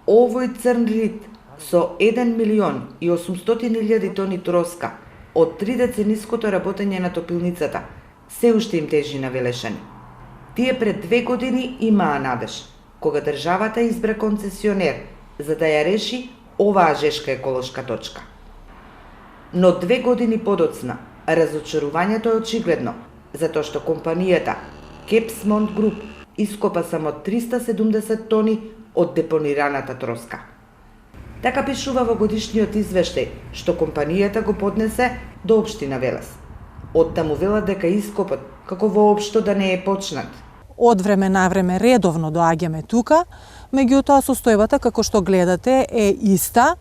Овој црн рид со 1.800.000 тони троска од 3 децениското работење на топилницата се уште им тежи на Велешани. Тие пред 2 години имаа надеж, кога државата избра концесионер за да ја реши оваа жешка еколошка точка. Но 2 години подоцна, разочарувањето е очигледно, затоа што компанијата Кепсмонт Груп ископа само 370 тони од депонираната троска. Така пишува во годишниот извештај, што компанијата го поднесе до општина Велес. Оттаму велат дека ископот, како воопшто да не е почнат. Од време на време редовно доаѓаме тука, меѓутоа состојбата како што гледате е иста,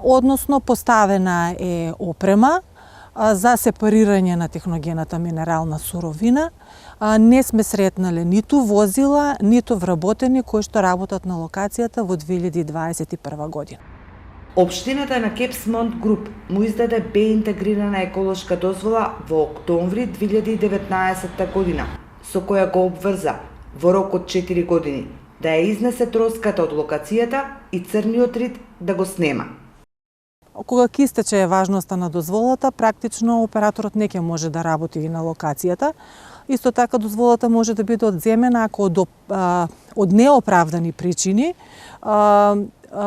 односно поставена е опрема за сепарирање на техногената минерална суровина. Не сме сретнале ниту возила, ниту вработени кои што работат на локацијата во 2021 година. Општината на Кепсмонт Груп му издаде Б интегрирана еколошка дозвола во октомври 2019 година, со која го обврза во рок од 4 години да ја изнесе троската од локацијата и црниот рид да го снема. Кога ќе истече важноста на дозволата, практично операторот не ќе може да работи и на локацијата. Исто така дозволата може да биде одземена ако од неоправдани причини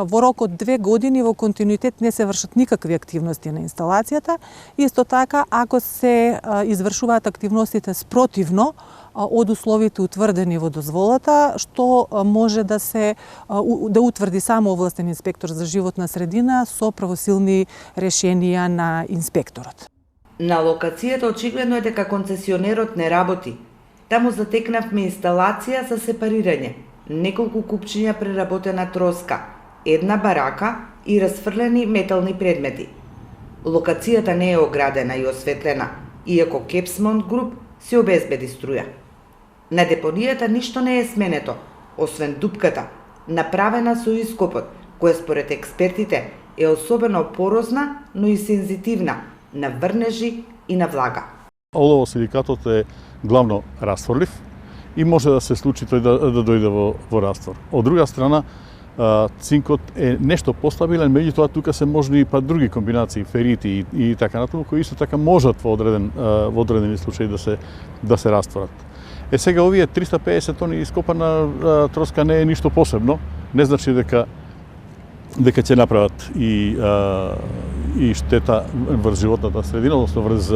во рок од 2 години во континуитет не се вршат никакви активности на инсталацијата. Исто така ако се извршуваат активностите спротивно од условите утврдени во дозволата, што може да утврди само овластен инспектор за животна средина со правосилни решенија на инспекторот. На локацијата очигледно е дека концесионерот не работи. Таму затекнавме инсталација за сепарирање, неколку купчиња преработена троска, една барака и расфрлени метални предмети. Локацијата не е оградена и осветлена, иако Кепсмонт Груп се обезбеди струја. На депонијата ништо не е сменето, освен дупката, направена со ископот, која според експертите е особено порозна, но и сензитивна на врнежи и на влага. Олово-силикатот е главно растворлив и може да се случи тој да дојде во раствор. Од друга страна, цинкот е нешто постабилен, меѓутоа тука се можни и други комбинации, ферити и така натаму, кои исто така можат во одредени случаи да се растворат. Сега овие 350 тони ископана троска не е ништо посебно, не значи дека ќе направат и штета врз животната средина, односно врз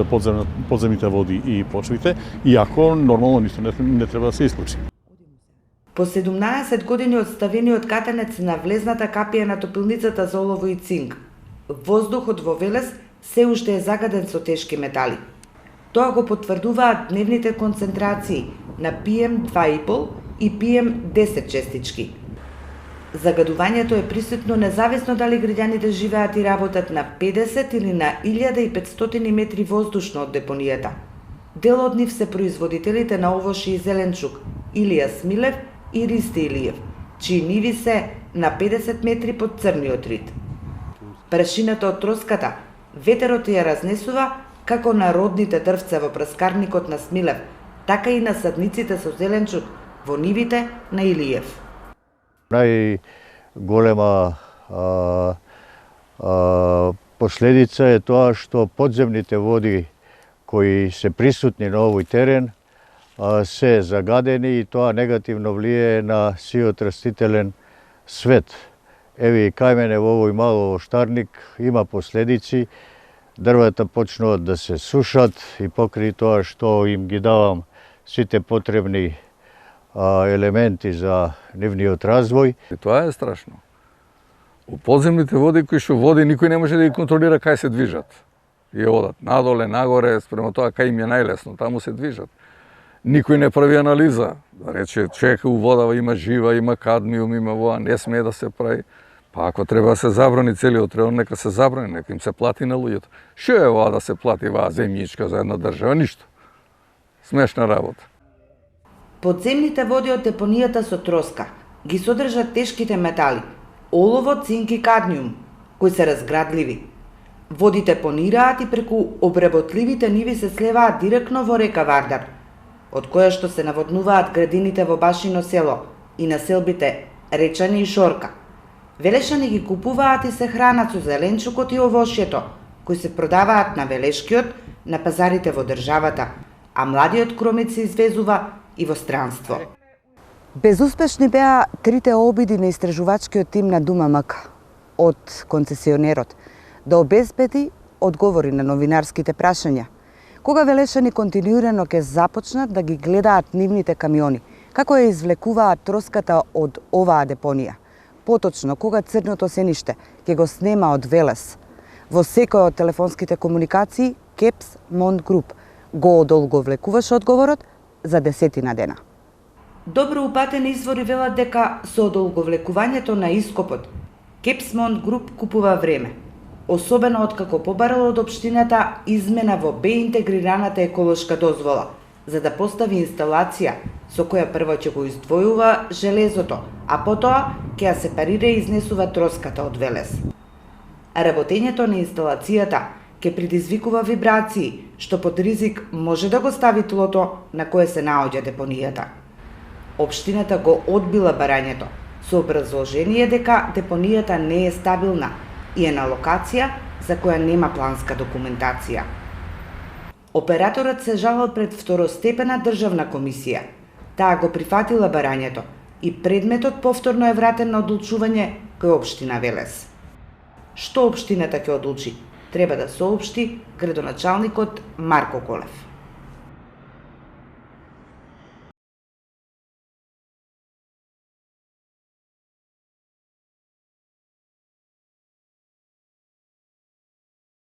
подземните води и почвите, иако нормално ништо не треба да се исклучи. По 17 години од ставениот катенец на влезната капија на топилницата за олово и цинк, воздухот во Велес се уште е загаден со тешки метали. Тоа го потврдуваат дневните концентрации на PM2,5 и PM10 честички. Загадувањето е присутно независно дали граѓаните живеат и работат на 50 или на 1500 метри воздушно од депонијата. Дел од нив се производителите на овошје и зеленчук Илија Смилев и Ристи Илиев, чии ниви се на 50 метри под црниот рид. Прашината од троската, ветерот ја разнесува како на родните дрвца во праскарникот на Смилев, така и на садниците со зеленчук во нивите на Илиев. Најголема последица е тоа што подземните води кои се присутни на овој терен се загадени и тоа негативно влијае на сиот растителен свет. Еве и кај мене во овој мал оштарник има последици. Дрвата почнуваат да се сушат и покрај тоа што им ги давам сите потребни елементи за нивниот развој. И тоа е страшно. У подземните води кои што води никој не може да ги контролира кај се движат. И одат надоле, нагоре, спрема тоа кај им е најлесно, таму се движат. Никој не прави анализа, да рече човек у вода има жива, има кадмиум, има воа, не смее да се прави. Па ако треба да се забрани целиот район, нека се забрани, нека им се плати на луѓето. Што е ова да се плати ваа земјичка за една држава? Ништо. Смешна работа. Подземните води од депонијата со троска ги содржат тешките метали, олово, цинк и кадмиум, кои се разградливи. Водите понираат и преку обработливите ниви се слеваат директно во река Вардар, од која што се наводнуваат градините во Башино село и населбите Речани и Шорка. Велешани ги купуваат и се хранат со зеленчукот и овошјето, кои се продаваат на Велешкиот, на пазарите во државата, а младиот кромит се извезува и во странство. Безуспешни беа трите обиди на истражувачкиот тим на ДУММК од концесионерот да обезбеди одговори на новинарските прашања. Кога Велешани континуирано ќе започнат да ги гледаат нивните камиони, како ја извлекуваат троската од оваа депонија. Поточно, кога црното сениште ќе го снема од Велес. Во секој од телефонските комуникации, Кепс Монт Груп го одолговлекуваше одговорот за 10 дена. Добро упатени извори велат дека со одолговлекувањето на ископот, Кепс Монт Груп купува време, особено откако побарало од општината измена во интегрираната еколошка дозвола, за да постави инсталација со која прво ќе го издвојува железото, а потоа ќе ја сепарира и изнесува троската од Велес. Работењето на инсталацијата ќе предизвикува вибрации, што под ризик може да го стави тлото на кое се наоѓа депонијата. Општината го одбила барањето со образложение дека депонијата не е стабилна и е на локација за која нема планска документација. Операторот се жалал пред второстепена државна комисија. Таа го прифатила барањето и предметот повторно е вратен на одлучување кај општина Велес. Што општината ќе одлучи, треба да соопшти градоначалникот Марко Колев.